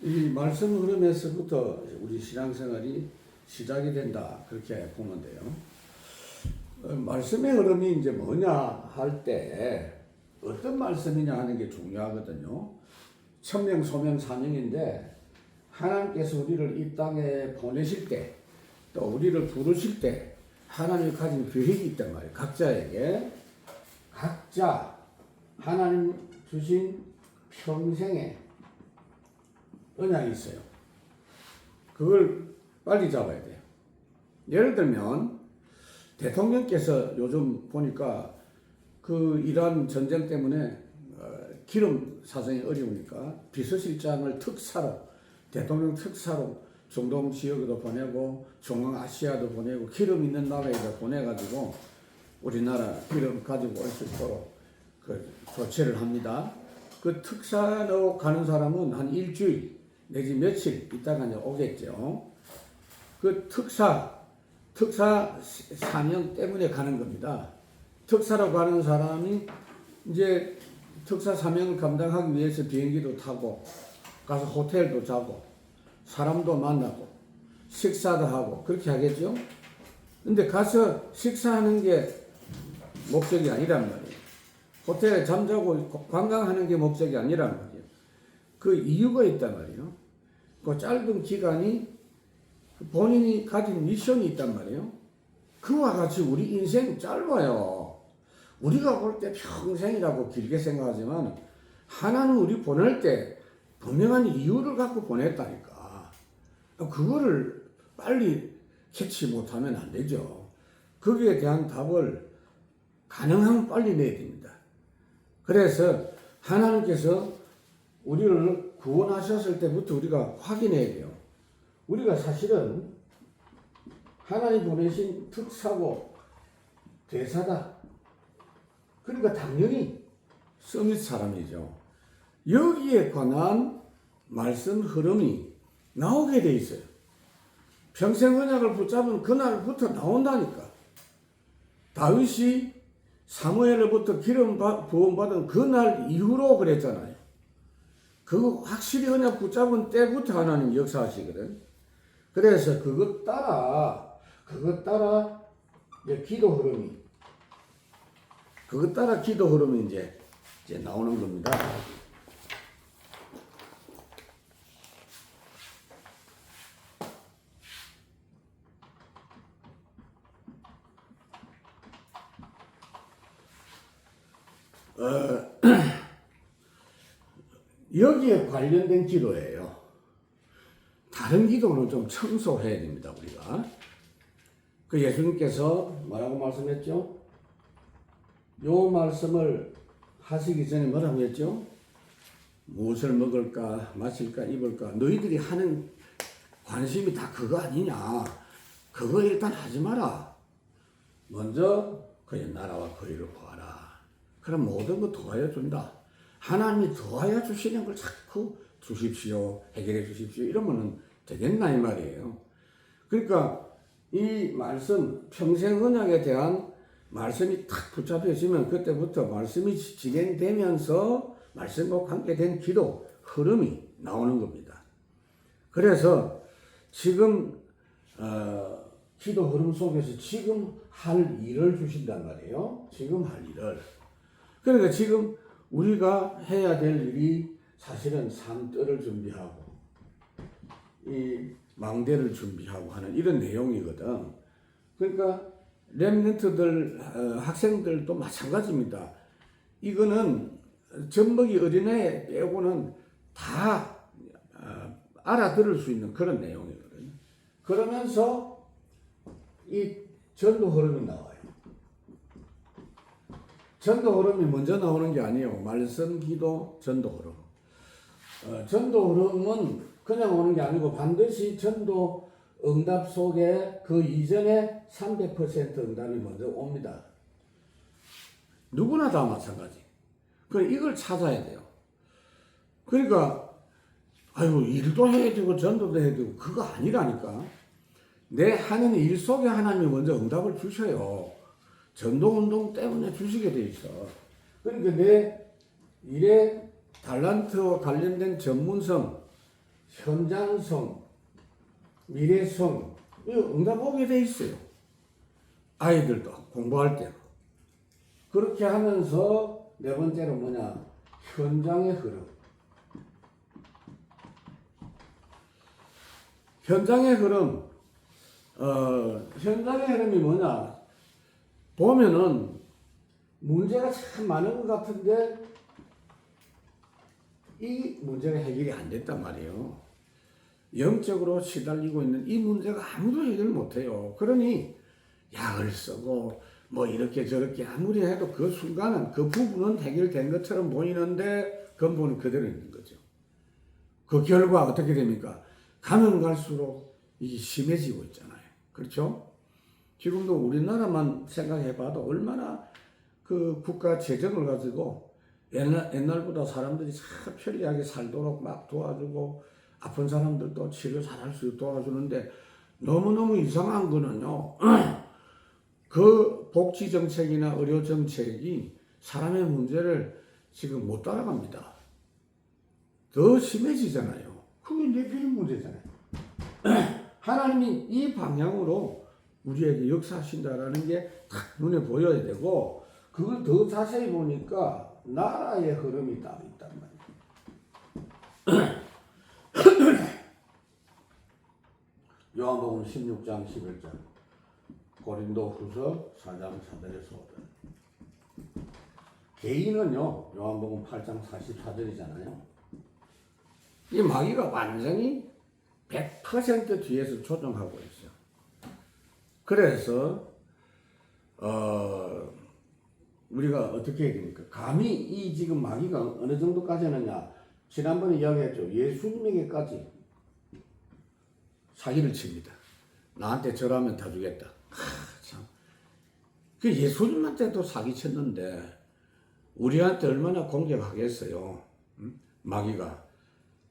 이 말씀 흐름에서부터 우리 신앙생활이 시작이 된다 그렇게 보는데요. 말씀의 흐름이 이제 뭐냐 할 때 어떤 말씀이냐 하는 게 중요하거든요. 천명, 소명, 사명인데 하나님께서 우리를 이 땅에 보내실 때 또 우리를 부르실 때 하나님이 가진 계획이 있단 말이에요. 각자에게 각자 하나님 주신 평생에 언약이 있어요. 그걸 빨리 잡아야 돼요. 예를 들면 대통령께서 요즘 보니까 그 이란 전쟁 때문에 기름 사정이 어려우니까 비서실장을 특사로 대통령 특사로 중동 지역에도 보내고 중앙아시아도 보내고 기름 있는 나라에도 보내가지고 우리나라 기름 가지고 올 수 있도록 그 조치를 합니다. 그 특사로 가는 사람은 한 일주일 내지 며칠 있다가 이제 오겠죠. 그 특사 사명 때문에 가는 겁니다. 특사로 가는 사람이 이제 특사 사명을 감당하기 위해서 비행기도 타고 가서 호텔도 자고 사람도 만나고 식사도 하고 그렇게 하겠죠. 근데 가서 식사하는 게 목적이 아니란 말이에요. 호텔에 잠자고 관광하는 게 목적이 아니란 말이에요. 그 이유가 있단 말이에요. 그 짧은 기간이 본인이 가진 미션이 있단 말이에요. 그와 같이 우리 인생 짧아요. 우리가 볼 때 평생이라고 길게 생각하지만 하나는 우리 보낼 때 분명한 이유를 갖고 보냈다니까. 그거를 빨리 캐치 못하면 안 되죠. 거기에 대한 답을 가능하면 빨리 내야 됩니다. 그래서 하나님께서 우리를 구원하셨을 때부터 우리가 확인해야 돼요. 우리가 사실은 하나님 보내신 특사고 대사다. 그러니까 당연히 서밋 사람이죠. 여기에 관한 말씀 흐름이 나오게 돼 있어요. 평생 언약을 붙잡은 그날부터 나온다니까. 다윗이 사무엘로부터 기름 부음 받은 그날 이후로 그랬잖아요. 그거 확실히 언약 붙잡은 때부터 하나님 역사하시거든. 그래서 그것 따라 이제 기도 흐름이 이제 나오는 겁니다. 여기에 관련된 기도예요. 다른 기도는 좀 청소해야 됩니다, 우리가. 그 예수님께서 뭐라고 말씀했죠? 요 말씀을 하시기 전에 뭐라고 했죠? 무엇을 먹을까, 마실까, 입을까? 너희들이 하는 관심이 다 그거 아니냐? 그거 일단 하지 마라. 먼저 그의 나라와 거리를 구하라. 그럼 모든 거 더하여 준다. 하나님이 더하여 주시는 걸 자꾸 주십시오, 해결해 주십시오 이러면은 되겠나 이 말이에요. 그러니까 이 말씀 평생 언약에 대한 말씀이 탁 붙잡혀지면 그때부터 말씀이 진행되면서 말씀과 관계된 기도 흐름이 나오는 겁니다. 그래서 지금 기도 흐름 속에서 지금 할 일을 주신단 말이에요. 지금 할 일을. 그러니까 지금 우리가 해야 될 일이 사실은 산뜰을 준비하고 이 망대를 준비하고 하는 이런 내용이거든. 그러니까 렘넌트들 학생들도 마찬가지입니다. 이거는 젖먹이 어린애 빼고는 다 알아들을 수 있는 그런 내용이거든요. 그러면서 이 전도 흐름이 나와요. 전도 흐름이 먼저 나오는 게 아니에요. 말씀, 기도, 전도 흐름. 전도 흐름은 그냥 오는 게 아니고 반드시 전도 응답 속에 그 이전에 300% 응답이 먼저 옵니다. 누구나 다 마찬가지. 이걸 찾아야 돼요. 그러니까 일도 해야 되고 전도도 해야 되고 그거 아니라니까. 내 하는 일 속에 하나님이 먼저 응답을 주셔요. 전도운동 때문에 주시게 돼 있어. 그러니까 내 일에 달란트와 관련된 전문성, 현장성, 미래성 이거 응답하게 돼 있어요. 아이들도 공부할 때도. 그렇게 하면서 네 번째로 뭐냐? 현장의 흐름. 현장의 흐름. 현장의 흐름이 뭐냐? 보면은 문제가 참 많은 것 같은데 이 문제가 해결이 안 됐단 말이에요. 영적으로 시달리고 있는 이 문제가 아무도 해결 못해요. 그러니 약을 쓰고 뭐 이렇게 저렇게 아무리 해도 그 순간은 그 부분은 해결된 것처럼 보이는데 근본은 그대로 있는 거죠. 그 결과 어떻게 됩니까? 가면 갈수록 이게 심해지고 있잖아요. 그렇죠? 지금도 우리나라만 생각해봐도 얼마나 그 국가 재정을 가지고 옛날보다 사람들이 참 편리하게 살도록 막 도와주고 아픈 사람들도 치료 잘할 수 있도록 도와주는데 너무너무 이상한 거는요. 그 복지 정책이나 의료 정책이 사람의 문제를 지금 못 따라갑니다. 더 심해지잖아요. 그게 내피는 문제잖아요. 하나님이 이 방향으로 우리에게 역사하신다라는 게 딱 눈에 보여야 되고 그걸 더 자세히 보니까 나라의 흐름이 따로 있단 말이에요. 요한복음 16장 11절 고린도 후서 4장 4절에서 5절 개인은요 요한복음 8장 44절이잖아요. 이 마귀가 완전히 100% 뒤에서 조종하고 있어요. 그래서 우리가 어떻게 해야 됩니까? 감히 이 지금 마귀가 어느 정도까지 하느냐? 지난번에 이야기했죠. 예수님에게까지 사기를 칩니다. 나한테 절하면 다 주겠다. 참. 그 예수님한테도 사기 쳤는데 우리한테 얼마나 공격하겠어요. 응? 마귀가.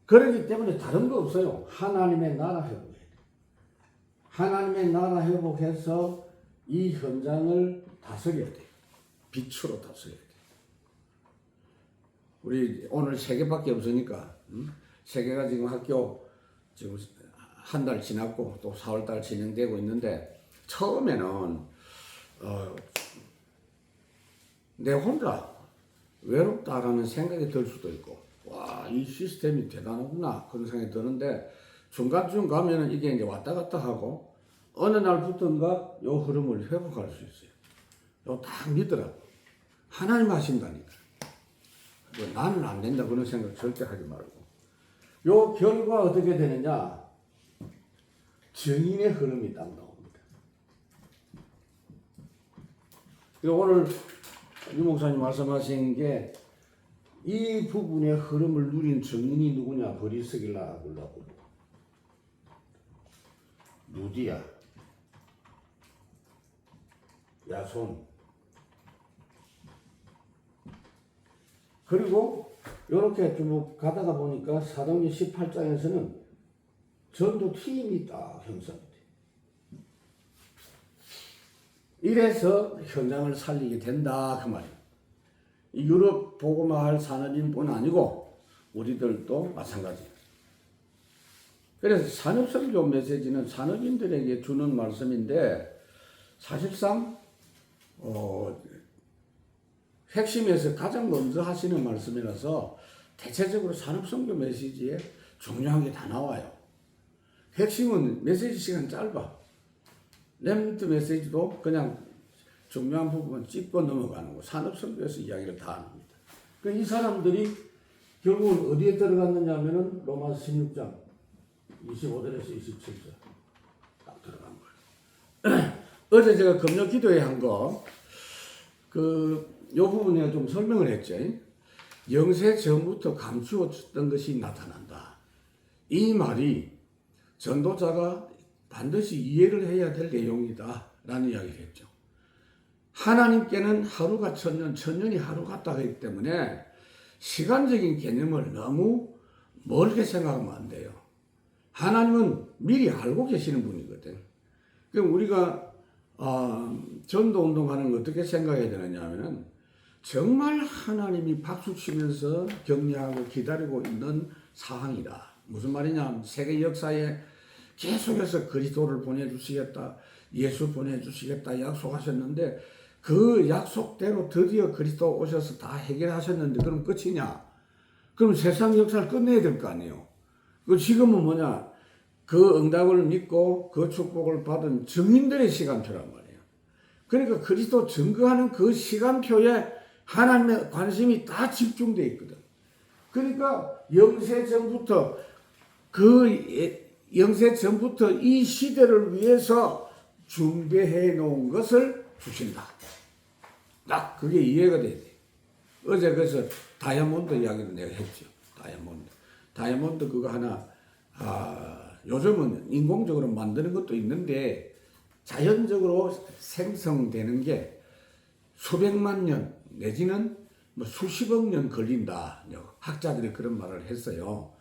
그렇기 때문에 다른 거 없어요. 하나님의 나라 회복해야 돼. 하나님의 나라 회복해서 이 현장을 다스려야 돼. 빛으로 다스려야 돼. 우리 오늘 3개밖에 없으니까 3개가 지금 학교 지금 한 달 지났고 또 4월달 진행되고 있는데 처음에는 내 혼자 외롭다라는 생각이 들 수도 있고 와, 이 시스템이 대단하구나 그런 생각이 드는데 중간쯤 가면은 이게 이제 왔다 갔다 하고 어느 날부터인가 요 흐름을 회복할 수 있어요. 요 딱 믿으라고. 하나님 하신다니까. 나는 안 된다 그런 생각 절대 하지 말고. 요 결과 어떻게 되느냐? 정인의 흐름이 딱 나옵니다. 오늘 유 목사님 말씀하신 게 이 부분의 흐름을 누린 정인이 누구냐? 브리스길라 아굴라고. 루디아, 야손. 그리고 이렇게 쭉 가다가 보니까 사도행전 18장에서는 전도 팀이 딱 형성돼. 이래서 현장을 살리게 된다 그 말이에요. 유럽 복음화할 산업인뿐 아니고 우리들도 마찬가지예요. 그래서 산업선교 메시지는 산업인들에게 주는 말씀인데 사실상 핵심에서 가장 먼저 하시는 말씀이라서 대체적으로 산업선교 메시지에 중요한 게 다 나와요. 핵심은 메시지 시간 짧아. 렘넌트 메시지도 그냥 중요한 부분은 짚고 넘어가는 거. 산업선교에서 이야기를 다 합니다. 그러니까 이 사람들이 결국은 어디에 들어갔느냐 하면은 로마서 16장 25절에서 27절 딱 들어간 거예요. 어제 제가 금요 기도회 한 거, 요 부분에 좀 설명을 했죠. 영세 전부터 감추었던 것이 나타난다. 이 말이 전도자가 반드시 이해를 해야 될 내용이다. 라는 이야기를 했죠. 하나님께는 하루가 천년, 천년이 하루 같다 하기 때문에 시간적인 개념을 너무 멀게 생각하면 안 돼요. 하나님은 미리 알고 계시는 분이거든. 그럼 우리가 전도 운동하는 거 어떻게 생각해야 되느냐 하면은 정말 하나님이 박수치면서 격려하고 기다리고 있는 상황이다. 무슨 말이냐? 세계 역사에 계속해서 그리스도를 보내주시겠다, 예수 보내주시겠다 약속하셨는데 그 약속대로 드디어 그리스도 오셔서 다 해결하셨는데 그럼 끝이냐? 그럼 세상 역사를 끝내야 될 거 아니에요. 그 지금은 뭐냐? 그 응답을 믿고 그 축복을 받은 증인들의 시간표란 말이에요. 그러니까 그리스도 증거하는 그 시간표에 하나님의 관심이 다 집중되어 있거든. 그러니까 영세 전부터 이 시대를 위해서 준비해 놓은 것을 주신다. 딱 그게 이해가 돼야 돼. 어제 그래서 다이아몬드 이야기를 내가 했죠. 다이아몬드 그거 하나, 요즘은 인공적으로 만드는 것도 있는데 자연적으로 생성되는 게 수백만 년 내지는 뭐 수십억 년 걸린다. 학자들이 그런 말을 했어요.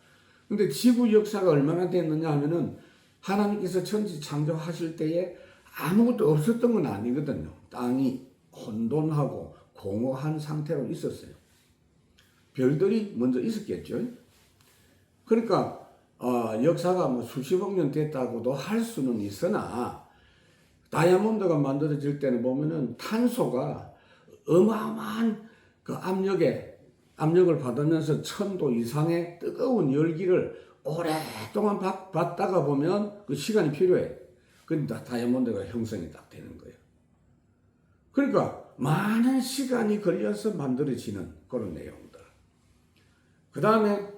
근데 지구 역사가 얼마나 됐느냐 하면은 하나님께서 천지 창조하실 때에 아무것도 없었던 건 아니거든요. 땅이 혼돈하고 공허한 상태로 있었어요. 별들이 먼저 있었겠죠. 그러니까 역사가 뭐 수십억 년 됐다고도 할 수는 있으나 다이아몬드가 만들어질 때는 보면은 탄소가 어마어마한 그 압력을 받으면서 1000도 이상의 뜨거운 열기를 오랫동안 받다가 보면 그 시간이 필요해. 그러니까 다이아몬드가 형성이 딱 되는 거예요. 그러니까 많은 시간이 걸려서 만들어지는 그런 내용들. 그 다음에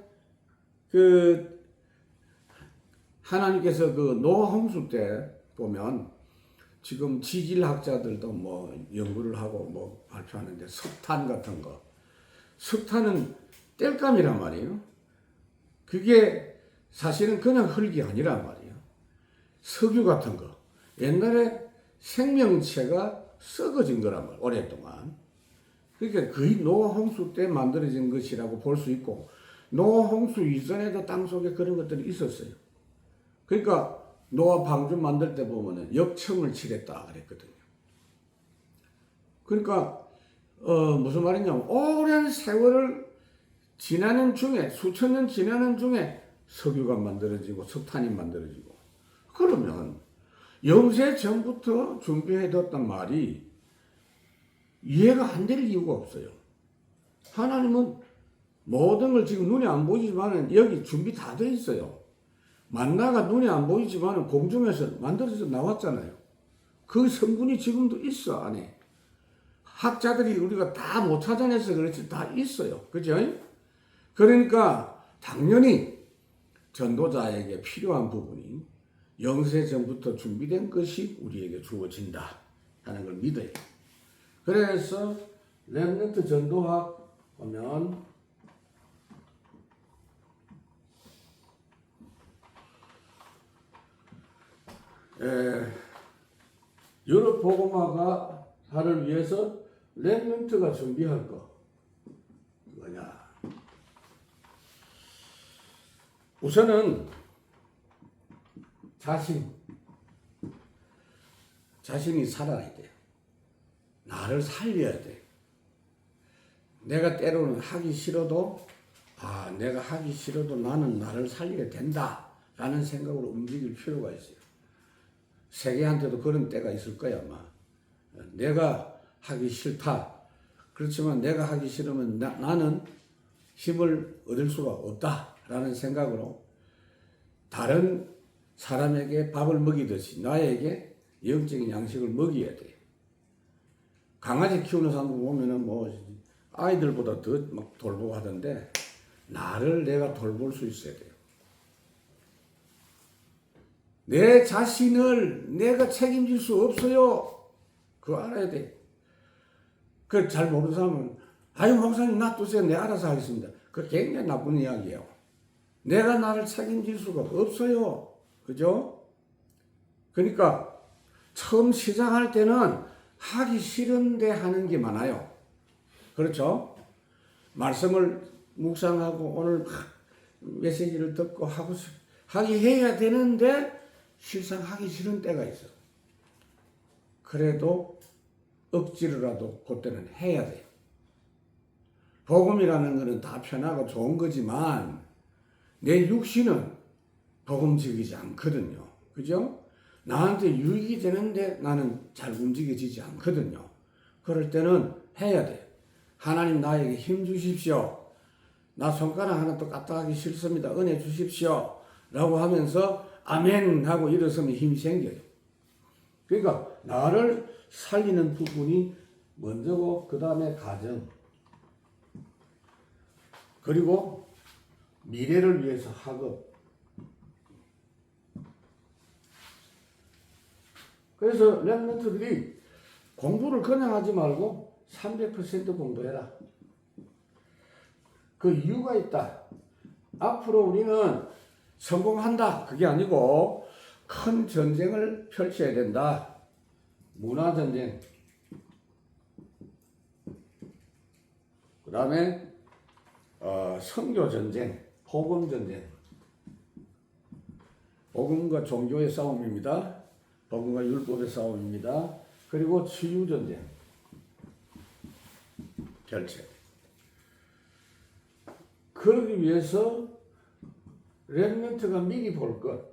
하나님께서 그 노아 홍수 때 보면 지금 지질학자들도 뭐 연구를 하고 뭐 발표하는데 석탄 같은 거. 석탄은 땔감이란 말이에요. 그게 사실은 그냥 흙이 아니란 말이에요. 석유 같은 거. 옛날에 생명체가 썩어진 거란 말이에요. 오랫동안. 그러니까 거의 노아 홍수 때 만들어진 것이라고 볼 수 있고 노아 홍수 이전에도 땅속에 그런 것들이 있었어요. 그러니까 노아 방주 만들 때 보면은 역청을 칠했다 그랬거든요. 그러니까 무슨 말이냐면 오랜 세월을 지나는 중에 수천 년 지나는 중에 석유가 만들어지고 석탄이 만들어지고 그러면 영세 전부터 준비해뒀단 말이 이해가 안 될 이유가 없어요. 하나님은 모든 걸 지금 눈에 안 보이지만 여기 준비 다 돼 있어요. 만나가 눈에 안 보이지만 공중에서 만들어져 나왔잖아요. 그 성분이 지금도 있어 안에. 학자들이 우리가 다 못 찾아내서 그렇지 다 있어요. 그죠? 그러니까 당연히 전도자에게 필요한 부분이 영세 전부터 준비된 것이 우리에게 주어진다 하는 걸 믿어요. 그래서 렘넌트 전도학 보면 유럽 복음화를 위해서 렘넌트가 준비할 거 뭐냐? 우선은 자신이 살아야 돼. 나를 살려야 돼. 내가 때로는 하기 싫어도 내가 하기 싫어도 나는 나를 살려야 된다 라는 생각으로 움직일 필요가 있어요. 세계한테도 그런 때가 있을 거야 아마. 내가 하기 싫다. 그렇지만 내가 하기 싫으면 나는 힘을 얻을 수가 없다 라는 생각으로 다른 사람에게 밥을 먹이듯이 나에게 영적인 양식을 먹여야 돼. 강아지 키우는 사람들 보면은 뭐 아이들보다 더 막 돌보고 하던데 나를 내가 돌볼 수 있어야 돼요. 내 자신을 내가 책임질 수 없어요. 그거 알아야 돼. 그 잘 모르는 사람은 목사님 놔두세요. 내가 알아서 하겠습니다. 그거 굉장히 나쁜 이야기예요. 내가 나를 책임질 수가 없어요. 그죠? 그러니까 처음 시작할 때는 하기 싫은데 하는 게 많아요. 그렇죠? 말씀을 묵상하고 오늘 메시지를 듣고 하기 해야 되는데 실상 하기 싫은 때가 있어. 그래도 억지로라도 그때는 해야 돼요. 복음이라는 것은 다 편하고 좋은 거지만 내 육신은 복음적이지 않거든요. 그죠? 나한테 유익이 되는데 나는 잘 움직여지지 않거든요. 그럴 때는 해야 돼. 하나님 나에게 힘 주십시오. 나 손가락 하나 또 까딱하기 싫습니다. 은혜 주십시오. 라고 하면서 아멘 하고 일어서면 힘이 생겨요. 그러니까 나를 살리는 부분이 먼저고 그 다음에 가정 그리고 미래를 위해서 학업. 그래서 랩런트들이 공부를 그냥 하지 말고 300% 공부해라. 그 이유가 있다. 앞으로 우리는 성공한다. 그게 아니고 큰 전쟁을 펼쳐야 된다. 문화전쟁. 그 다음에 선교전쟁, 복음전쟁. 복음과 종교의 싸움입니다. 복음과 율법의 싸움입니다. 그리고 치유전쟁. 결체. 그러기 위해서 렘넌트가 미리 볼 것.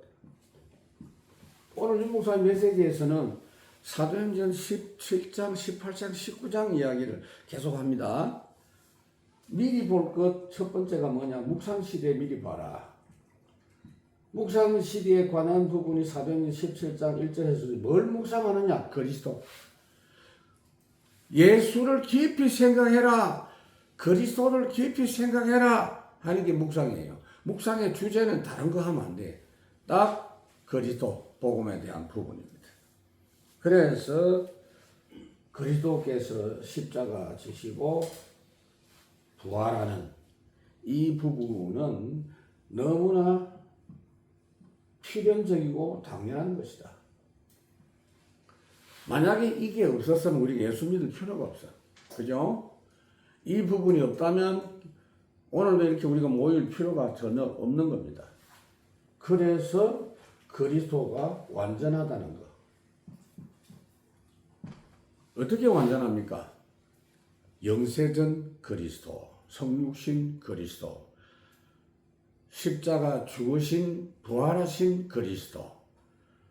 오늘 윤목사님 메시지에서는 사도행전 17장, 18장, 19장 이야기를 계속합니다. 미리 볼 것 첫 번째가 뭐냐? 묵상시대에 미리 봐라. 묵상시대에 관한 부분이 사도행전 17장 1절에서 뭘 묵상하느냐? 그리스도. 예수를 깊이 생각해라. 그리스도를 깊이 생각해라. 하는 게 묵상이에요. 묵상의 주제는 다른 거 하면 안 돼. 딱 그리스도 복음에 대한 부분입니다. 그래서 그리스도께서 십자가 지시고 부활하는 이 부분은 너무나 필연적이고 당연한 것이다. 만약에 이게 없었으면 우리 예수 믿을 필요가 없어. 그죠? 이 부분이 없다면 오늘도 이렇게 우리가 모일 필요가 전혀 없는 겁니다. 그래서 그리스도가 완전하다는 것. 어떻게 완전합니까? 영세전 그리스도, 성육신 그리스도, 십자가 죽으신 부활하신 그리스도,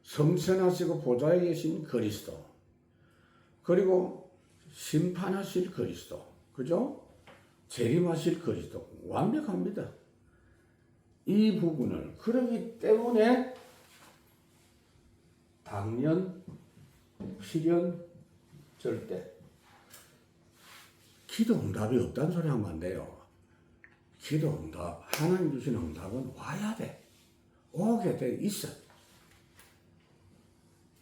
성천하시고 보좌에 계신 그리스도, 그리고 심판하실 그리스도, 그죠? 재림하실 그리스도. 완벽합니다. 이 부분을. 그렇기 때문에 당연, 필연, 절대. 기도 응답이 없다는 소리 하면 안 돼요. 기도 응답, 하나님 주신 응답은 와야 돼. 오게 돼 있어.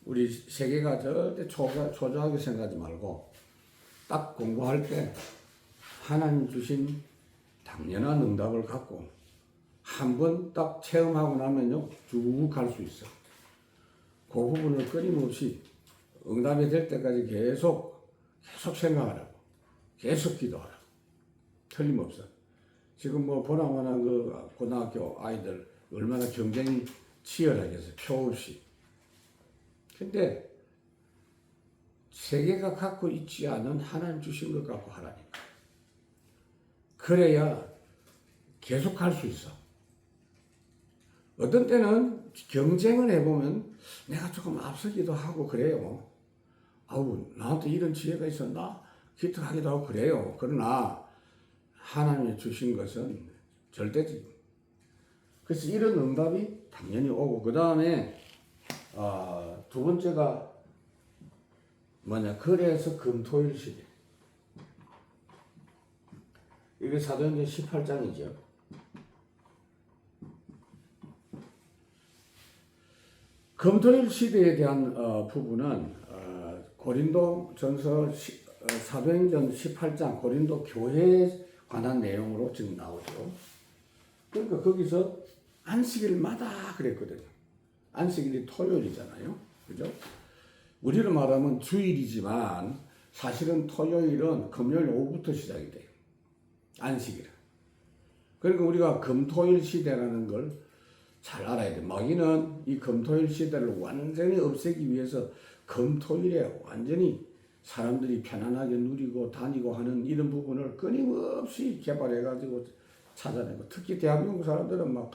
우리 세계가 절대 초조하게 생각하지 말고 딱 공부할 때 하나님 주신 당연한 응답을 갖고 한번 딱 체험하고 나면요 쭉 갈 수 있어. 그 부분을 끊임없이 응답이 될 때까지 계속 생각하라고. 계속 기도하라고. 틀림없어. 지금 뭐 보나마나 그 고등학교 아이들 얼마나 경쟁이 치열하겠어요. 표 없이. 근데 세계가 갖고 있지 않은 하나님 주신 것 갖고 하라니까. 그래야 계속 갈 수 있어. 어떤 때는 경쟁을 해보면 내가 조금 앞서기도 하고 그래요. 아우, 나한테 이런 지혜가 있었나? 기특하기도 하고 그래요. 그러나 하나님이 주신 것은 절대지. 그래서 이런 응답이 당연히 오고, 그 다음에 두 번째가 뭐냐? 그래서 금토일 시대. 이게 사도행전 18장이죠. 금토일 시대에 대한 부분은 고린도 전서 사도행전 18장 고린도 교회에 관한 내용으로 지금 나오죠. 그러니까 거기서 안식일마다 그랬거든요. 안식일이 토요일이잖아요. 그죠? 우리로 말하면 주일이지만 사실은 토요일은 금요일 오후부터 시작이 돼요. 안식일. 그러니까 우리가 금토일 시대라는 걸 잘 알아야 돼. 마귀는 이 금토일 시대를 완전히 없애기 위해서 금토일에 완전히 사람들이 편안하게 누리고 다니고 하는 이런 부분을 끊임없이 개발해가지고 찾아내고, 특히 대한민국 사람들은 막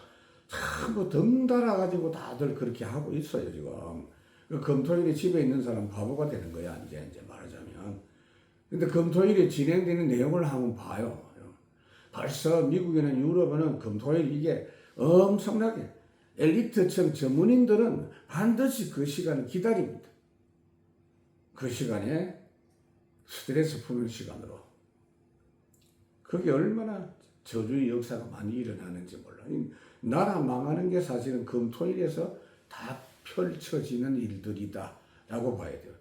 전부 덩달아가지고 다들 그렇게 하고 있어요, 지금. 금토일에 집에 있는 사람 바보가 되는 거야, 이제 말하자면. 근데 금토일에 진행되는 내용을 한번 봐요. 벌써 미국이나 유럽에는 금토일 이게 엄청나게 엘리트층 전문인들은 반드시 그 시간을 기다립니다. 그 시간에 스트레스 푸는 시간으로. 그게 얼마나 저주의 역사가 많이 일어나는지 몰라. 나라 망하는 게 사실은 금토일에서 다 펼쳐지는 일들이다 라고 봐야 돼요.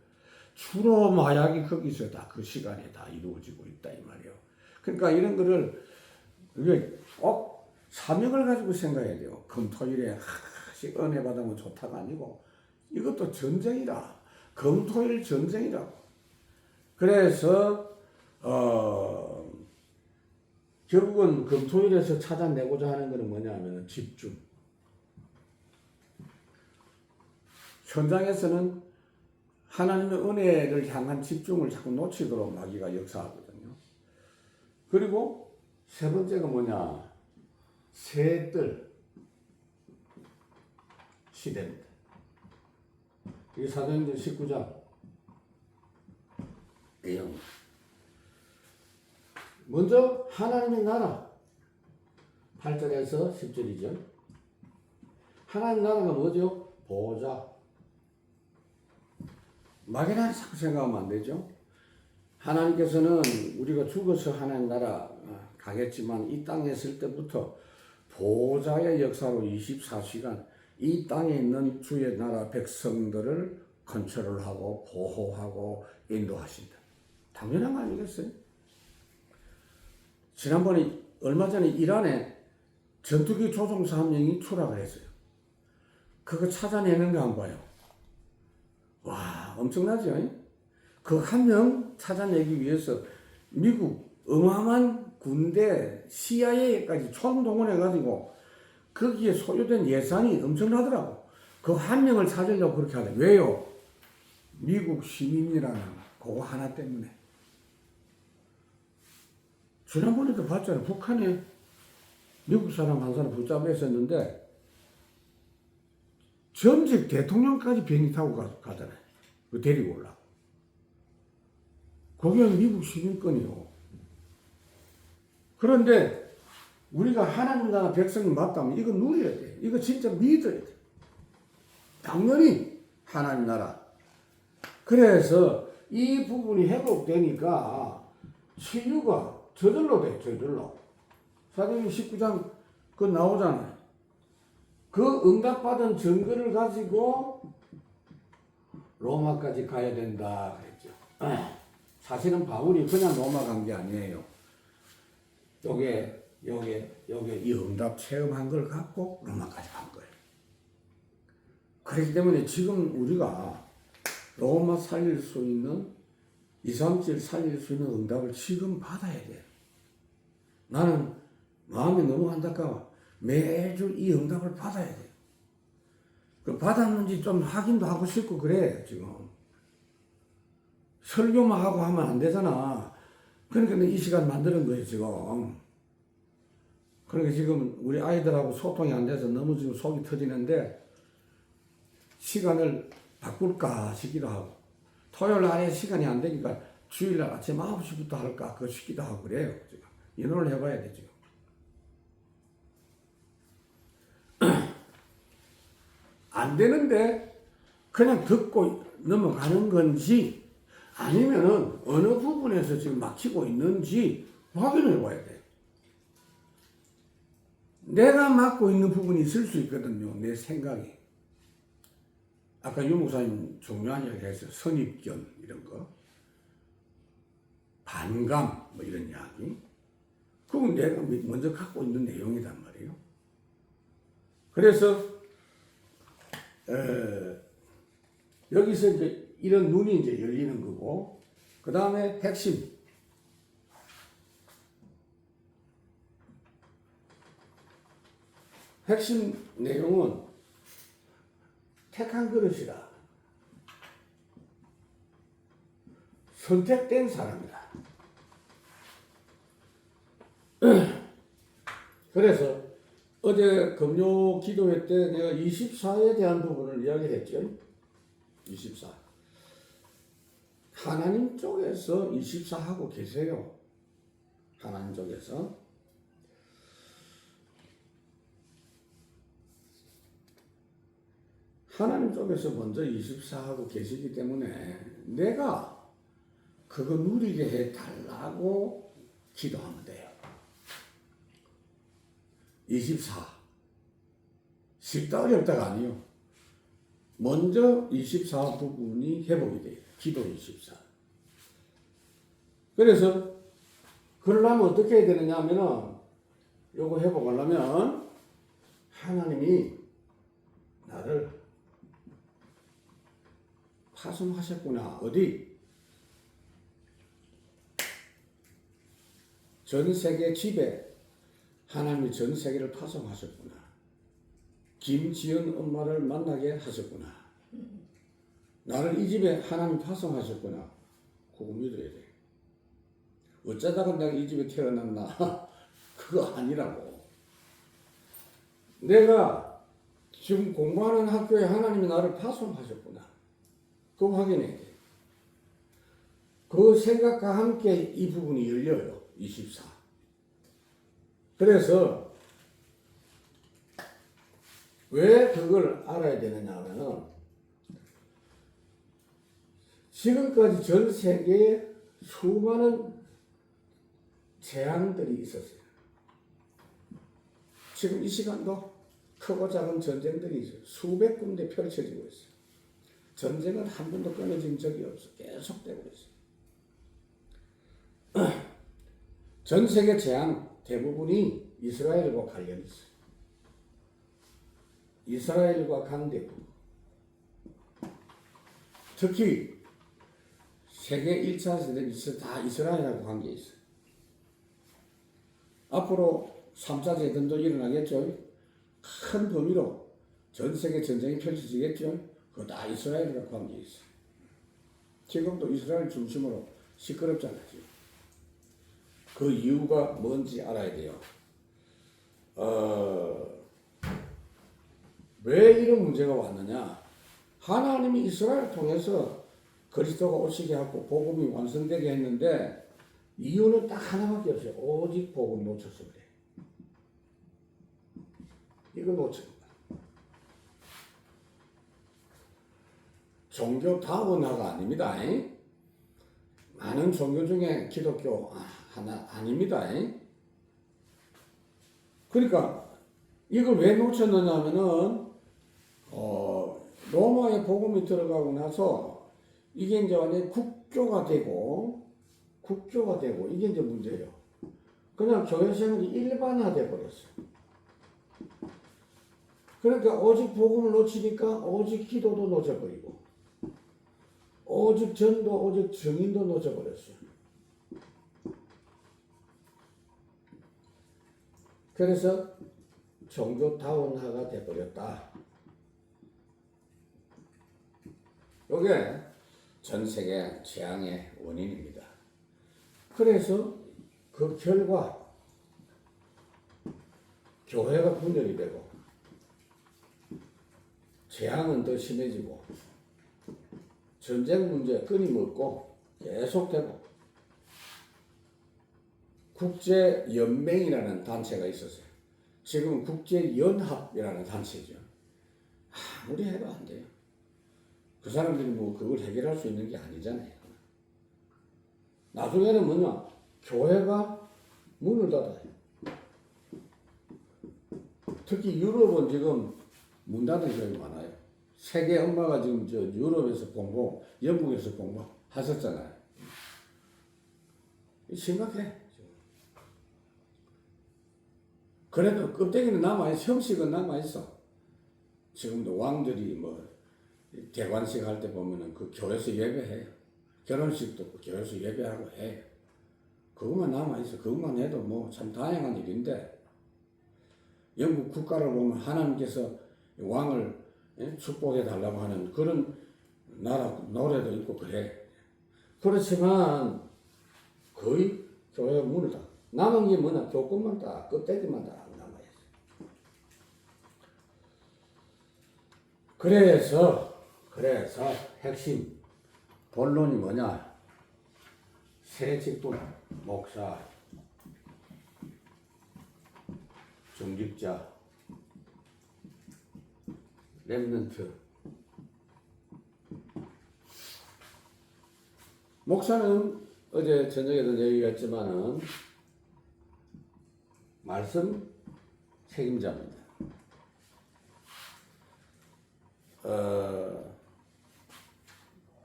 주로 마약이 거기서 다 그 시간에 다 이루어지고 있다 이 말이에요. 그러니까 이런 거를 꼭 사명을 가지고 생각해야 돼요. 금토일에 은혜 받으면 좋다가 아니고 이것도 전쟁이라. 금토일 전쟁이라고. 그래서 결국은 금토일에서 찾아내고자 하는 것은 뭐냐면 집중. 현장에서는 하나님의 은혜를 향한 집중을 자꾸 놓치도록 마귀가 역사하거든요. 그리고 세 번째가 뭐냐? 새뜰 시대입니다. 이게 사도행전 19장 내용. 먼저 하나님의 나라 8절에서 10절이죠. 하나님 나라가 뭐죠? 보호자. 막연하게 자꾸 생각하면 안 되죠. 하나님께서는 우리가 죽어서 하나님 나라 가겠지만 이 땅에 있을 때부터 보호자의 역사로 24시간 이 땅에 있는 주의 나라 백성들을 컨트롤하고 보호하고 인도하신다. 당연한 거 아니겠어요? 지난번에 얼마 전에 이란에 전투기 조종사 한 명이 추락을 했어요. 그거 찾아내는 거 안 봐요. 와, 엄청나죠? 그 한 명 찾아내기 위해서 미국 어마어마한 군대 CIA까지 총동원해가지고 거기에 소요된 예산이 엄청나더라고. 그 한 명을 찾으려고 그렇게 하대. 왜요? 미국 시민이라는 그거 하나 때문에. 지난번에도 봤잖아요. 북한에 미국 사람 한 사람 붙잡아 했었는데 전직 대통령까지 비행기 타고 가잖아요. 그 데리고 올라고. 거기는 미국 시민권이요. 그런데 우리가 하나님 나라 백성이 맞다면 이거 누려야 돼. 이거 진짜 믿어야 돼. 당연히 하나님 나라. 그래서 이 부분이 회복되니까 치유가 저절로 돼. 저절로. 사도행전 19장 그거 나오잖아요. 그 응답받은 증거를 가지고 로마까지 가야 된다 그랬죠. 사실은 바울이 그냥 로마 간 게 아니에요. 요게 이 응답 체험한 걸 갖고 로마까지 간 거예요. 그렇기 때문에 지금 우리가 로마 살릴 수 있는 237 살릴 수 있는 응답을 지금 받아야 돼. 나는 마음이 너무 안타까워. 매주 이 응답을 받아야 돼. 그 받았는지 좀 확인도 하고 싶고 그래 지금. 설교만 하고 하면 안 되잖아. 그러니까 이 시간 만드는 거예요 지금. 그러니까 지금 우리 아이들하고 소통이 안 돼서 너무 지금 속이 터지는데 시간을 바꿀까 싶기도 하고 토요일 안에 시간이 안 되니까 주일날 아침 9시부터 할까 그거 싶기도 하고 그래요 지금. 인원을 해봐야 돼 지금. 안 되는데 그냥 듣고 넘어가는 건지 아니면은 어느 부분에서 지금 막히고 있는지 확인해 봐야 돼. 내가 맡고 있는 부분이 있을 수 있거든요. 내 생각이. 아까 유 목사님 중요한 이야기 했어요. 선입견 이런 거. 반감 뭐 이런 이야기. 그건 내가 먼저 갖고 있는 내용이란 말이에요. 그래서 여기서 이제 이런 눈이 이제 열리는 거고, 그 다음에 핵심. 핵심 내용은 택한 그릇이라. 선택된 사람이다. 그래서 어제 금요 기도회 때 내가 24에 대한 부분을 이야기했죠. 24. 하나님 쪽에서 24하고 계세요. 하나님 쪽에서. 하나님 쪽에서 먼저 24하고 계시기 때문에 내가 그거 누리게 해달라고 기도하면 돼요. 24. 쉽다 어렵다가 아니요. 먼저 24 부분이 회복이 돼요. 기도 24. 그래서 그러려면 어떻게 해야 되느냐 하면은 요거 회복하려면 하나님이 나를 파송하셨구나. 어디? 전 세계 집에 하나님이 전 세계를 파송하셨구나. 김지연 엄마를 만나게 하셨구나. 나를 이 집에 하나님 파송하셨구나. 그거 믿어야 돼. 어쩌다가 내가 이 집에 태어났나? 그거 아니라고. 내가 지금 공부하는 학교에 하나님이 나를 파송하셨구나. 그거 확인해야 돼. 그 생각과 함께 이 부분이 열려요. 24. 그래서 왜 그걸 알아야 되느냐 하면은 지금까지 전 세계에 수많은 재앙들이 있었어요. 지금 이 시간도 크고 작은 전쟁들이 있어요. 수백 군데 펼쳐지고 있어요. 전쟁은 한 번도 끊어진 적이 없어. 계속되고 있어요. 전 세계 재앙 대부분이 이스라엘과 관련이 있어요. 이스라엘과 강대국. 특히 세계 1차 세대는 다 이스라엘하고 관계 있어요. 앞으로 3차 재전도 일어나겠죠. 큰 범위로 전 세계 전쟁이 펼쳐지겠죠. 그거 다 이스라엘과 관계 있어요. 지금도 이스라엘 중심으로 시끄럽잖아요. 그 이유가 뭔지 알아야 돼요. 왜 이런 문제가 왔느냐? 하나님이 이스라엘을 통해서 그리스도가 오시게 하고 복음이 완성되게 했는데 이유는 딱 하나밖에 없어요. 오직 복음 놓쳐서 그래. 이거 놓친 거야. 종교 다원화가 아닙니다. 많은 종교 중에 기독교 하나 아닙니다. 그러니까 이걸 왜 놓쳤느냐 하면은 로마의 복음이 들어가고 나서 이게 이제 완전히 국교가 되고 이게 이제 문제예요. 그냥 교회 생활이 일반화돼 버렸어. 그러니까 오직 복음을 놓치니까 오직 기도도 놓쳐버리고 오직 전도, 오직 증인도 놓쳐버렸어요. 그래서 종교 다원화가 돼버렸다. 이게 전 세계 재앙의 원인입니다. 그래서 그 결과 교회가 분열이 되고 재앙은 더 심해지고 전쟁 문제 끊임없고 계속되고 국제연맹이라는 단체가 있었어요. 지금 국제연합이라는 단체죠. 아무리 해도 안 돼요. 그 사람들이 뭐 그걸 해결할 수 있는 게 아니잖아요. 나중에는 뭐냐? 교회가 문을 닫아요. 특히 유럽은 지금 문 닫은 교회가 많아요. 세계 엄마가 지금 저 유럽에서 영국에서 공부하셨잖아요. 심각해. 그래도 껍데기는 남아있어. 형식은 남아있어. 지금도 왕들이 대관식 할 때 보면은 그 교회에서 예배해요. 결혼식도 교회에서 예배하고 해요. 그것만 남아있어. 그것만 해도 참 다양한 일인데, 영국 국가를 보면 하나님께서 왕을 축복해 달라고 하는 그런 나라 노래도 있고 그래. 그렇지만 거의 교회 문을 다 남은 게 뭐냐? 조금만 딱 껍데기만 딱 남아있어요. 그래서 핵심 본론이 뭐냐? 세 직분, 목사, 중직자, 렘넌트. 목사는 어제 저녁에도 얘기가 했지만은 말씀 책임자입니다.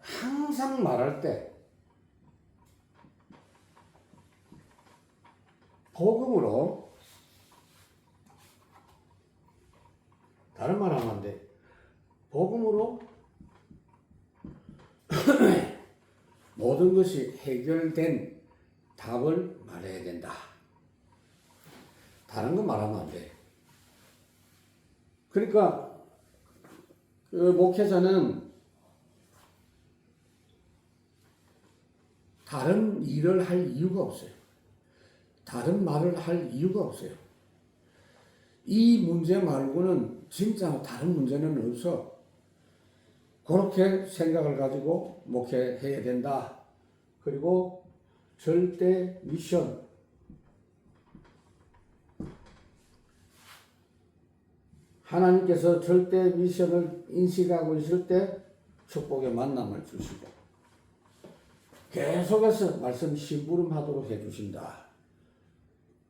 항상 말할 때 복음으로, 다른 말 하면 안 돼. 복음으로 모든 것이 해결된 답을 말해야 된다. 다른 거 말하면 안 돼. 그러니까 그 목회자는 다른 일을 할 이유가 없어요. 다른 말을 할 이유가 없어요. 이 문제 말고는 진짜 다른 문제는 없어. 그렇게 생각을 가지고 목회해야 된다. 그리고 절대 미션. 하나님께서 절대 미션을 인식하고 있을 때 축복의 만남을 주시고 계속해서 말씀 심부름하도록 해주신다.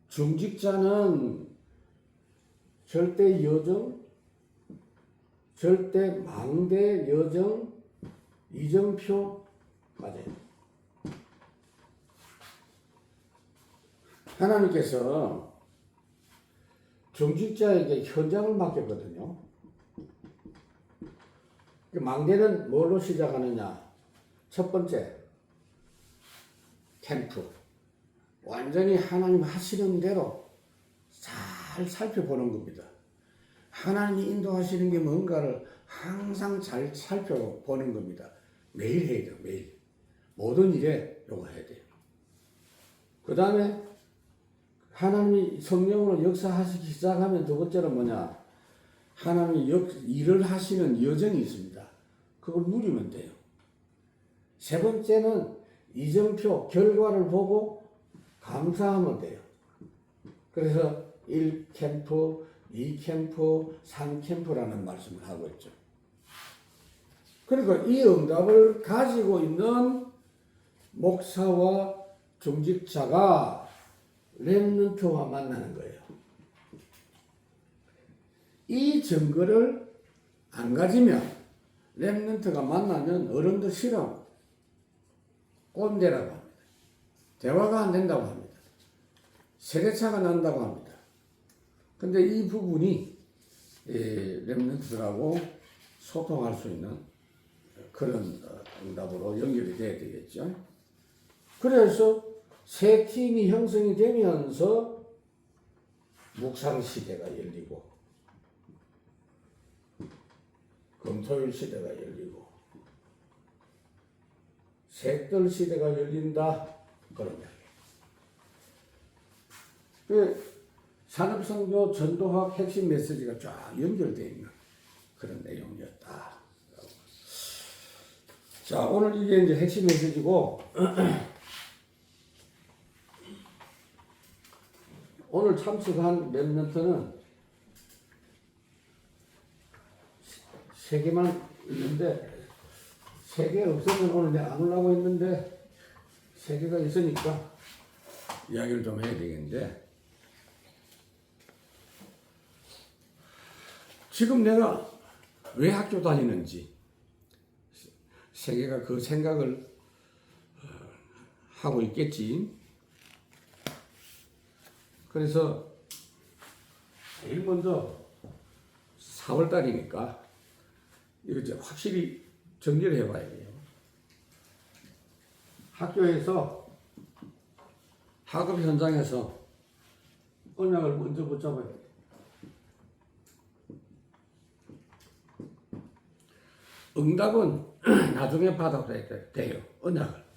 중직자는 절대 여정, 절대 망대 여정, 이정표 맞아요. 하나님께서 중직자에게 현장을 맡겼거든요. 망대는 뭘로 시작하느냐? 첫 번째, 캠프. 완전히 하나님 하시는 대로 잘 살펴보는 겁니다. 하나님이 인도하시는 게 뭔가를 항상 잘 살펴보는 겁니다. 매일 해야 돼요, 매일. 모든 일에 요거 해야 돼요. 그 다음에 하나님이 성령으로 역사하시기 시작하면 두 번째로 뭐냐? 하나님이 일을 하시는 여정이 있습니다. 그걸 누리면 돼요. 세 번째는 이정표, 결과를 보고 감사하면 돼요. 그래서 1캠프, 2캠프, 3캠프라는 말씀을 하고 있죠. 그러니까 이 응답을 가지고 있는 목사와 중직자가 렘넌트와 만나는 거예요. 이 증거를 안 가지면 렘넌트가 만나면 어른도 싫어하고 꼰대라고 합니다. 대화가 안 된다고 합니다. 세대차가 난다고 합니다. 근데 이 부분이 렘넌트들하고 소통할 수 있는 그런 응답으로 연결이 돼야 되겠죠. 그래서 새 팀이 형성이 되면서 묵상 시대가 열리고 금토일 시대가 열리고 새떨 시대가 열린다. 그런 이야기. 산업선교 전도학 핵심 메시지가 쫙 연결되어 있는 그런 내용이었다. 자, 오늘 이게 이제 핵심 메시지고, 오늘 참석한 렘넌트는 3개만 있는데, 3개 없으면 오늘 내가 안 오려고 했는데, 3개가 있으니까 이야기를 좀 해야 되겠는데, 지금 내가 왜 학교 다니는지, 세계가 그 생각을 하고 있겠지. 그래서 제일 먼저 4월달이니까 이거 이제 확실히 정리를 해봐야 돼요. 학교에서 학업 현장에서 언약을 먼저 붙잡아야 돼요. 응답은 나중에 받아도 돼요. 언약을.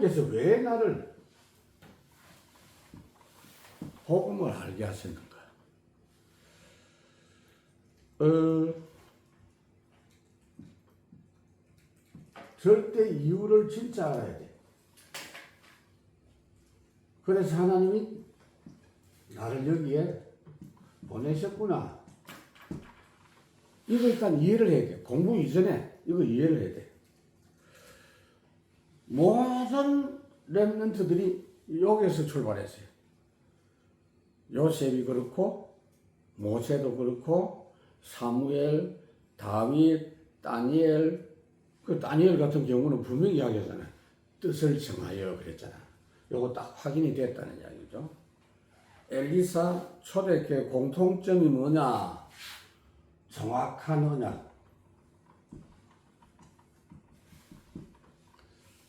하나님께서 왜 나를 복음을 알게 하셨는가? 절대 이유를 진짜 알아야 돼. 그래서 하나님이 나를 여기에 보내셨구나. 이거 일단 이해를 해야 돼. 공부 이전에 이거 이해를 해야 돼. 모든 렘넌트들이 여기서 출발했어요. 요셉이 그렇고 모세도 그렇고 사무엘, 다윗, 다니엘, 그 다니엘 같은 경우는 분명히 이야기하잖아요. 뜻을 정하여 그랬잖아. 요거 딱 확인이 됐다는 이야기죠. 엘리사 초대교회 공통점이 뭐냐? 정확한 언약.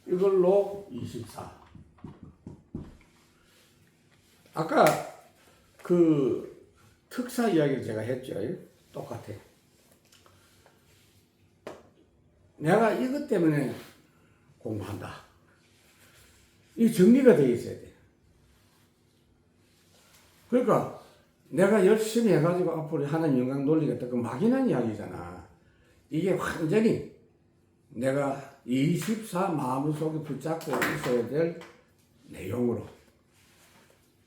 이걸로 24. 아까 그 특사 이야기를 제가 했죠. 똑같아. 내가 이것 때문에 공부한다. 이 정리가 되어 있어야 돼. 그러니까 내가 열심히 해가지고 앞으로 하나님 영광 돌리겠다. 그 막연한 이야기잖아. 이게 완전히 내가 24 마음속에 붙잡고 있어야 될 내용으로.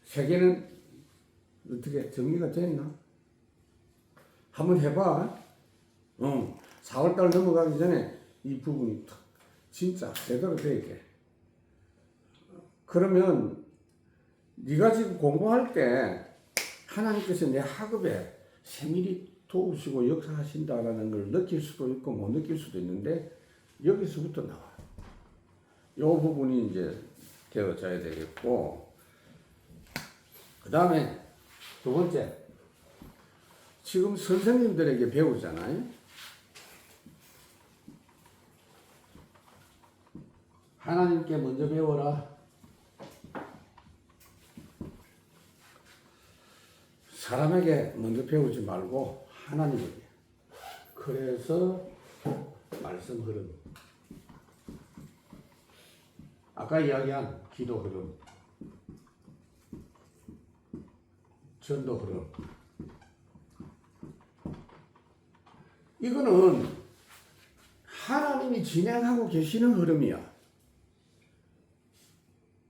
세계는 어떻게 정리가 됐나? 한번 해봐. 4월달 넘어가기 전에 이 부분이 진짜 제대로 돼 있게. 그러면 네가 지금 공부할 때 하나님께서 내 학업에 세밀히 도우시고 역사하신다라는 걸 느낄 수도 있고 못 느낄 수도 있는데 여기서부터 나와. 이 부분이 이제 되어져야 되겠고, 그 다음에 두 번째, 지금 선생님들에게 배우잖아요. 하나님께 먼저 배워라. 사람에게 먼저 배우지 말고 하나님에게. 그래서 말씀 흐름. 아까 이야기한 기도 흐름. 전도 흐름. 이거는 하나님이 진행하고 계시는 흐름이야.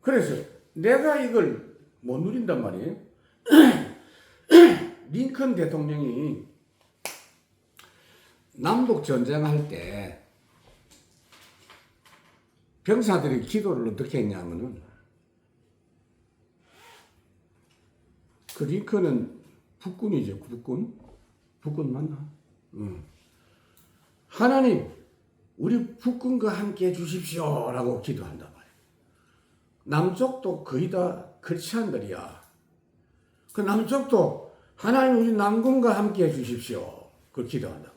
그래서 내가 이걸 못 누린단 말이에요. 링컨 대통령이 남북 전쟁할 때 병사들이 기도를 어떻게 했냐면은, 그 링컨은 북군이죠. 북군 맞나? 하나님, 우리 북군과 함께 해주십시오 라고 기도한단 말이에요. 남쪽도 거의 다 크리스찬들이야. 그 남쪽도 하나님 우리 남군과 함께 해주십시오. 그 기도한단 말이에요.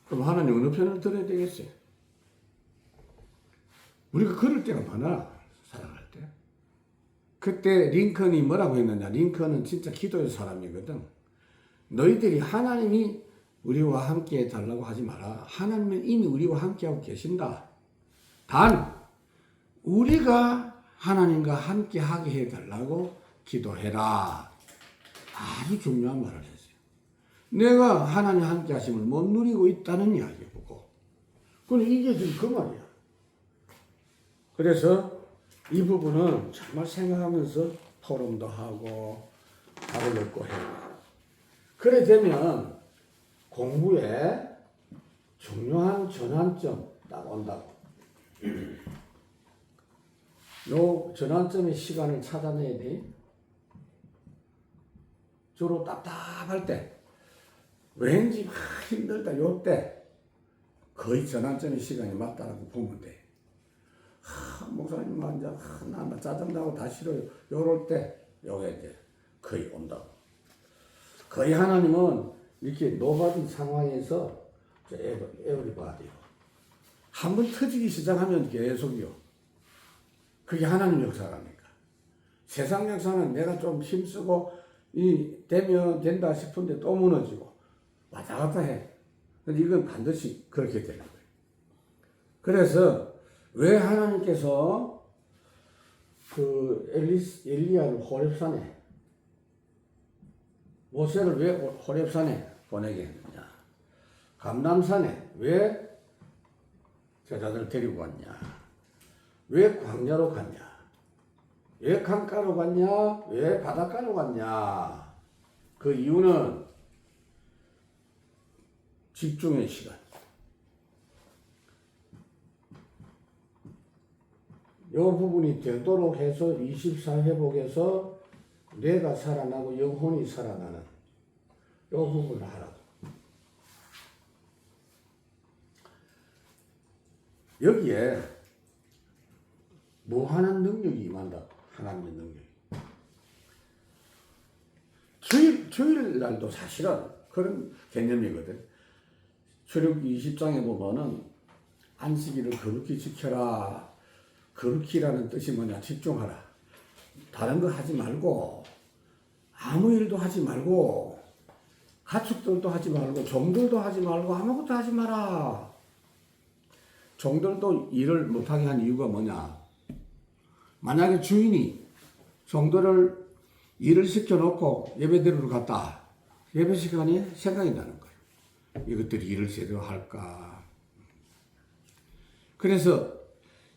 그럼 하나님 어느 편을 들어야 되겠어요? 우리가 그럴 때가 많아. 살아갈 때. 그때 링컨이 뭐라고 했느냐. 링컨은 진짜 기도의 사람이거든. 너희들이 하나님이 우리와 함께 해달라고 하지 마라. 하나님은 이미 우리와 함께하고 계신다. 단 우리가 하나님과 함께 하게 해달라고 기도해라. 아주 중요한 말을 했어요. 내가 하나님 함께 하심을 못 누리고 있다는 이야기고. 근데 이게 지금 그 말이야. 그래서 이 부분은 정말 생각하면서 토론도 하고 답을 얻고 해요. 그래 되면 공부에 중요한 전환점 딱 온다고. 요 전환점의 시간을 찾아내야 돼. 주로 답답할 때, 왠지 막 힘들다 요때 거의 전환점의 시간이 맞다라고 보면 돼. 목사님 완전 나 짜증나고 다 싫어요. 요럴 때 요게 이제 거의 온다고. 거의 하나님은 이렇게 노바디 상황에서 에브리바디요. 한번 터지기 시작하면 계속이요. 그게 하나님 역사라니까. 세상 역사는 내가 좀 힘쓰고 되면 된다 싶은데 또 무너지고 왔다 갔다 해. 근데 이건 반드시 그렇게 되는 거예요. 그래서 왜 하나님께서 그 엘리야를 호렙산에, 모세를 왜 호렙산에 보내게 했느냐? 감람산에 왜 제자들 데리고 갔냐? 왜 광야로 갔냐? 왜 강가로 갔냐? 왜 바닷가로 갔냐? 그 이유는 집중의 시간. 이 부분이 되도록 해서 24회복에서 뇌가 살아나고 영혼이 살아나는 이 부분을 하라고. 여기에 무한한 능력이 임한다. 하나님의 능력이. 주일날도 사실은 그런 개념이거든. 출애굽기 20장에 보면은 안식일을 거룩히 지켜라. 거룩히라는 뜻이 뭐냐? 집중하라. 다른 거 하지 말고, 아무 일도 하지 말고, 가축들도 하지 말고, 종들도 하지 말고, 아무것도 하지 마라. 종들도 일을 못하게 한 이유가 뭐냐? 만약에 주인이 종들을 일을 시켜놓고 예배드리러 갔다. 예배 시간이 생각이 나는 거예요. 이것들이 일을 제대로 할까? 그래서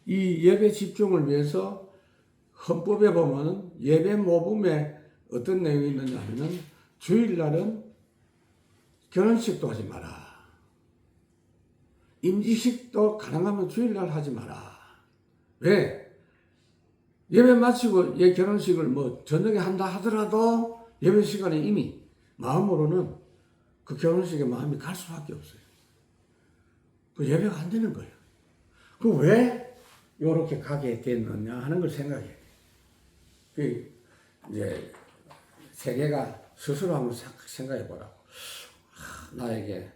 이 예배 집중을 위해서 헌법에 보면 예배 모범에 어떤 내용이 있느냐 하면 주일날은 결혼식도 하지 마라. 임지식도 가능하면 주일날 하지 마라. 왜? 예배 마치고 결혼식을 뭐 저녁에 한다 하더라도 예배 시간에 이미 마음으로는 그 결혼식에 마음이 갈 수밖에 없어요. 그 예배가 안 되는 거예요. 그 왜 이렇게 가게 됐느냐 하는 걸 생각해야 돼요. 그 이제 세계가 스스로 한번 생각해 보라고. 나에게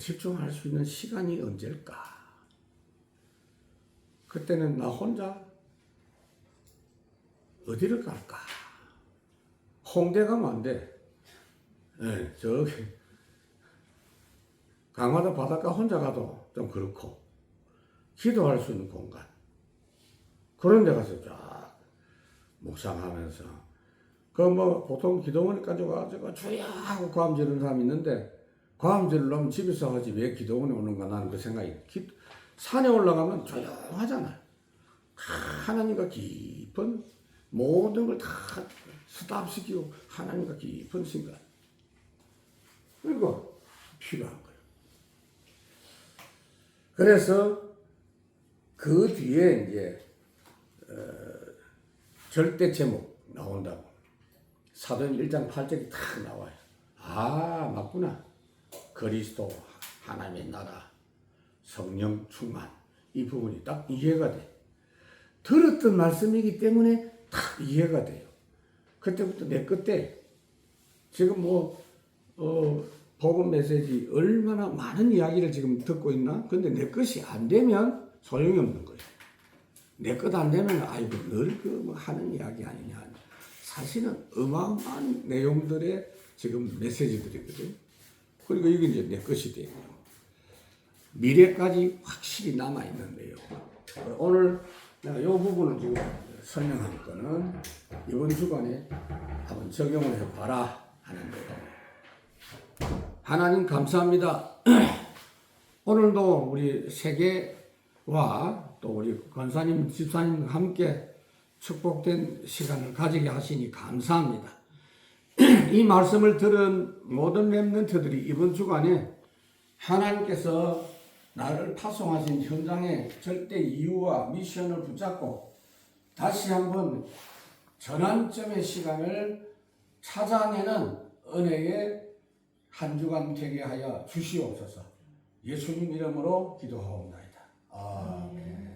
집중할 수 있는 시간이 언제일까? 그때는 나 혼자 어디를 갈까? 홍대 가면 안 돼. 네, 저기 강화도 바닷가 혼자 가도 좀 그렇고 기도할 수 있는 공간 그런 데 가서 쫙 묵상하면서 그 뭐 보통 기도원까지 가서 주야 하고 고함 지르는 사람이 있는데 고함 지르려면 집에서 하지 왜 기도원에 오는가 나는 그 생각이. 산에 올라가면 조용하잖아요. 하나님과 깊은 모든 걸 다 스탑시키고 하나님과 깊은 순간. 그리고 필요한 거예요. 그래서 그 뒤에 이제 절대 제목 나온다고. 사도행 1장 8절이 딱 나와요. 아, 맞구나. 그리스도, 하나님의 나라, 성령 충만. 이 부분이 딱 이해가 돼. 들었던 말씀이기 때문에 딱 이해가 돼요. 그때부터 내 끝에 지금 복음 메시지 얼마나 많은 이야기를 지금 듣고 있나? 근데 내 것이 안 되면 소용이 없는 거예요. 내 것 안 되면 아이고 늘 뭐 하는 이야기 아니냐. 사실은 어마어마한 내용들의 지금 메시지들이거든. 그리고 이게 이제 내 것이 돼요. 미래까지 확실히 남아있는 내용. 오늘 내가 이 부분을 지금 설명할 거는 이번 주간에 한번 적용을 해봐라 하는 거예요. 하나님 감사합니다. 오늘도 우리 세계와 또 우리 권사님, 집사님과 함께 축복된 시간을 가지게 하시니 감사합니다. 이 말씀을 들은 모든 렘넌트들이 이번 주간에 하나님께서 나를 파송하신 현장의 절대 이유와 미션을 붙잡고 다시 한번 전환점의 시간을 찾아내는 은혜의 한 주간 되게 하여 주시옵소서. 예수님 이름으로 기도하옵나이다. 아멘.